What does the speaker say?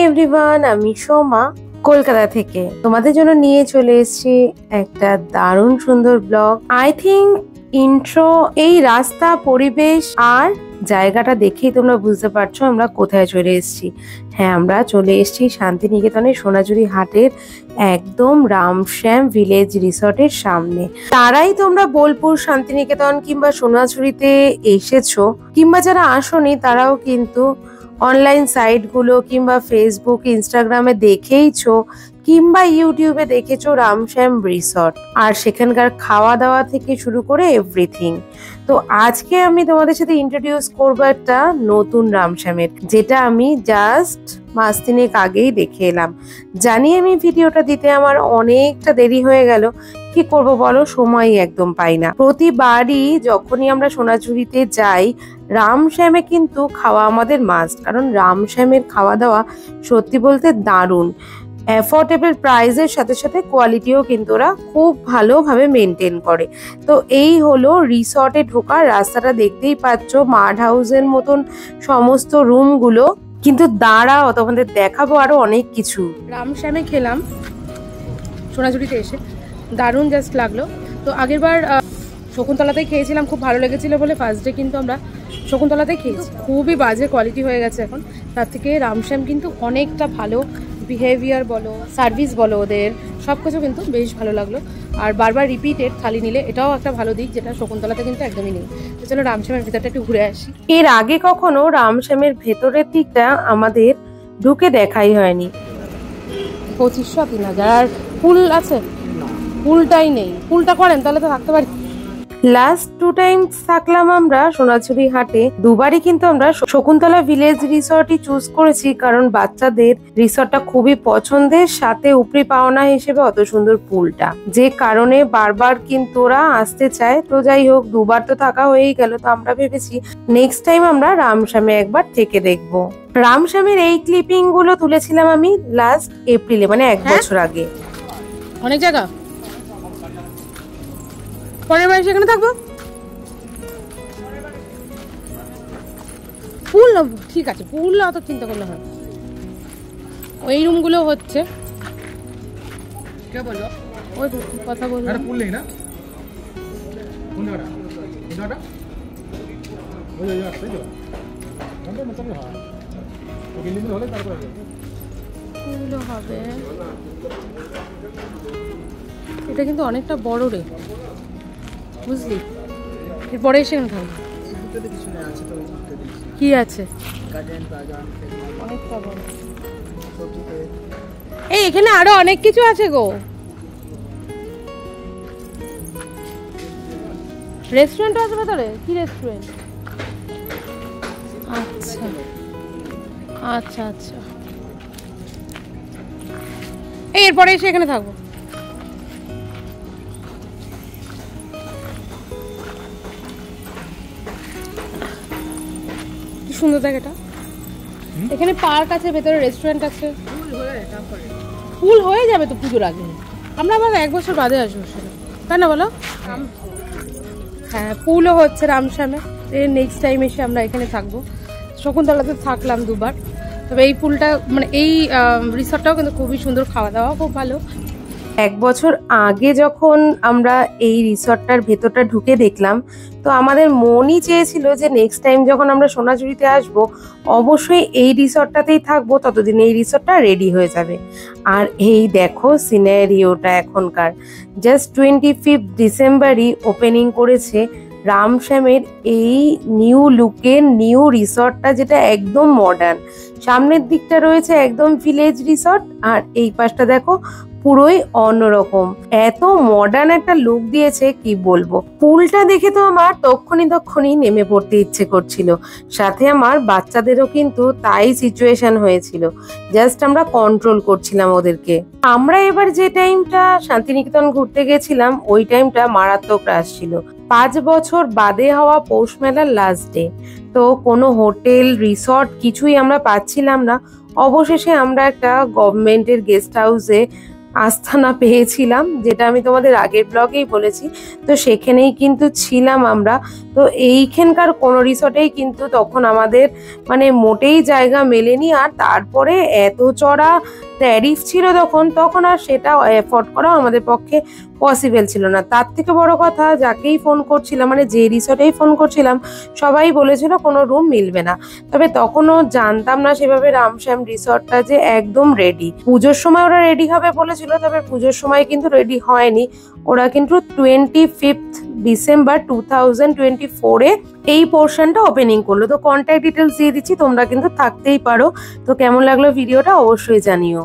Everyone, আমি সোমা কলকাতা থেকে তোমাদের জন্য নিয়ে চলে এসেছি একটা দারুণ সুন্দর ব্লগ। আই থিঙ্ক ইন্ট্রো, এই রাস্তা, পরিবেশ আর জায়গাটা দেখেই তোমরা বুঝতে পারছো আমরা কোথায় চলে এসেছি। হ্যাঁ, আমরা চলে এসেছি শান্তিনিকেতনের সোনাঝুরি হাটের একদম রামশ্যাম ভিলেজ রিসর্টের সামনে। তারাই তোমরা বোলপুর, শান্তিনিকেতন কিংবা সোনাঝুরিতে এসেছো, কিংবা যারা আসোনি তারাও কিন্তু অনলাইন সাইটগুলো কিংবা ফেসবুক, ইনস্টাগ্রামে দেখেইছো কিংবা ইউটিউবে দেখেছো রামশ্যাম রিসর্ট, আর সেখানকার খাওয়া দাওয়া থেকে শুরু করে এভরিথিং। তো আজকে আমি তোমাদের সাথে ইন্ট্রোডিউস করবো একটা নতুন রামশ্যামের, যেটা আমি জাস্ট মাস তিনেক আগেই দেখে এলাম। জানি আমি ভিডিওটা দিতে আমার অনেকটা দেরি হয়ে গেল, কি করব বলো, সময়ই একদম পাই না। প্রতিবারই যখনই আমরা সোনাঝুরিতে যাই রামশ্যামে কিন্তু খাওয়া আমাদের মাস্ট, কারণ রামশ্যামের খাওয়া দাওয়া সত্যি বলতে দারুণ। অ্যাফোর্ডেবল প্রাইসের সাথে সাথে কোয়ালিটিও কিন্তু ওরা খুব ভালোভাবে মেনটেন করে। তো এই হলো রিসর্টে ঢোকার রাস্তাটা, দেখতেই পাচ্ছ মাড হাউসের মতন সমস্ত রুমগুলো। কিন্তু দাঁড়াও, তোমাদের দেখাবো আরো অনেক কিছু। রামশ্যামে খেলাম সোনাঝুরিতে এসে, দারুণ জাস্ট লাগলো। তো আগের বার শকুন্তলাতেই খেয়েছিলাম, খুব ভালো লেগেছিল বলে ফার্স্ট ডে কিন্তু আমরা শকুন্তলাতেই খেয়েছি। খুবই বাজে কোয়ালিটি হয়ে গেছে এখন, তার থেকে রামশ্যাম কিন্তু অনেকটা ভালো। বিহেভিয়ার বলো, সার্ভিস বলো, ওদের সব কিছু কিন্তু বেশ ভালো লাগলো। আর বারবার রিপিটেড থালি নিলে এটাও একটা ভালো দিক, যেটা শকুন্তলাতে কিন্তু একদমই নেই। তো চলো রামশ্যামের ভেতরটা একটু ঘুরে আসি। এর আগে কখনো রামশ্যামের ভেতরের দিকটা আমাদের ঢুকে দেখাই হয়নি। 2500 3000 আর পুল আছে? পুলটাই নেই। পুলটা করেন তাহলে তো থাকতে পারি। লাস্ট 2 টাইমস থাকলাম আমরা সোনাঝুরি হাটে, দুবারই কিন্তু আমরা শকুন্তলা ভিলেজ রিসর্টই চুজ করেছি, কারণ বাচ্চাদের রিসর্টটা খুবই পছন্দের, সাথে উপরি পাওনা হিসেবে অত সুন্দর পুলটা, যে কারণে বারবার কিন্তু ওরা আসতে চায়। তো যাই হোক, দুবার তো থাকা হয়েই গেল, তো আমরা ভেবেছি নেক্সট টাইম আমরা রামশ্যামে একবার থেকে দেখবো। রামশ্যামের এই ক্লিপিং গুলো তুলেছিলাম আমি লাস্ট এপ্রিলে, মানে 1 বছর আগে। অনেক জায়গা পরের বার সেখানে থাকবো। পুল ঠিক আছে, পুল অত চিন্তা করলে হয়। ওই রুমগুলো হচ্ছে ওই কথা বলবো, পুল নেই না? হবে এটা কিন্তু অনেকটা বড় রে, বুঝলি? এরপরে এসে থাকবো। কি আছে? এই এখানে আরো অনেক কিছু আছে গো। রেস্টুরেন্ট আছে ভেতরে? কি রেস্টুরেন্ট? আচ্ছা আচ্ছা আচ্ছা, এরপরে এসে এখানে থাকবো। সুন্দর জায়গাটা, এখানে পার্ক আছে, ভেতরে রেস্টুরেন্ট আছে। ফুল হয়ে যাবে তো পুজোর আগে, আমরা আবার 1 বছর বাদে আসবো সেটা, তাই না বলো? হ্যাঁ, ফুলও হচ্ছে রামশ্যামে। নেক্সট টাইম এসে আমরা এখানে থাকবো। শকুন্তলাতে থাকলাম 2 বার, তবে এই পুলটা মানে এই রিসর্টটাও কিন্তু খুবই সুন্দর, খাওয়া দাওয়া খুব ভালো। 1 বছর আগে যখন আমরা এই রিসর্টটার ভেতরটা ঢুকে দেখলাম, তো আমাদের মনই চেয়েছিল যে নেক্সট টাইম যখন আমরা সোনাঝুরিতে আসবো অবশ্যই এই রিসর্টটাতেই থাকবো, ততদিন এই রিসর্টটা রেডি হয়ে যাবে। আর এই দেখো সিনারিওটা এখনকার, জাস্ট 25 ডিসেম্বরই ওপেনিং করেছে রামশ্যামের এই নিউ লুকের নিউ রিসর্টটা, যেটা একদম মডার্ন। সামনের দিকটা রয়েছে একদম ভিলেজ রিসর্ট, আর এই পাশটা দেখো পুরোই অন্যরকম। এত মডার্ন একটা লুক দিয়েছে কি বলবো। পুলটা দেখে তো আমার তক্ষণি নেমে পড়তে ইচ্ছে করছিল, সাথে আমার বাচ্চাদেরও কিন্তু তাই সিচুয়েশন হয়েছিল। জাস্ট আমরা কন্ট্রোল করছিলাম ওদেরকে। আমরা এবার যে টাইমটা শান্তিনিকেতন ঘুরতে গেছিলাম ওই টাইমটা মারাত্মক রাশ ছিল। 5 বছর বাদে হওয়া পৌষ মেলার লাস্ট ডে, তো কোনো হোটেল রিসর্ট কিছুই আমরা পাচ্ছিলাম না। অবশেষে আমরা একটা গভর্নমেন্টের গেস্ট হাউসে আস্থানা পেয়েছিলাম, যেটা আমি তোমাদের আগের ব্লগেই বলেছি। তো সেখানেই কিন্তু ছিলাম আমরা। তো এইখানকার কোনো রিসর্টেই কিন্তু তখন আমাদের মানে মোটেই জায়গা মেলেনি। আর তারপরে এত চড়া ট্যারিফ ছিল তখন আর সেটা এফোর্ড করা আমাদের পক্ষে পসিবল ছিল না। তার থেকে বড় কথা, যাকেই ফোন করছিলাম, মানে যে রিসর্টেই ফোন করছিলাম, সবাই বলেছিল কোনো রুম মিলবে না। তবে তখনও জানতাম না সেভাবে রামশ্যাম রিসর্টটা যে একদম রেডি। পুজোর সময় ওরা রেডি হবে বলেছিল, তবে পুজোর সময় কিন্তু রেডি হয়নি। ওরা কিন্তু 25 ডিসেম্বর 2024-এ এই পোর্শনটা ওপেনিং করলো। তো কন্ট্যাক্ট ডিটেলস দিয়ে দিচ্ছি, তোমরা কিন্তু থাকতেই পারো। তো কেমন লাগলো ভিডিওটা অবশ্যই জানিও।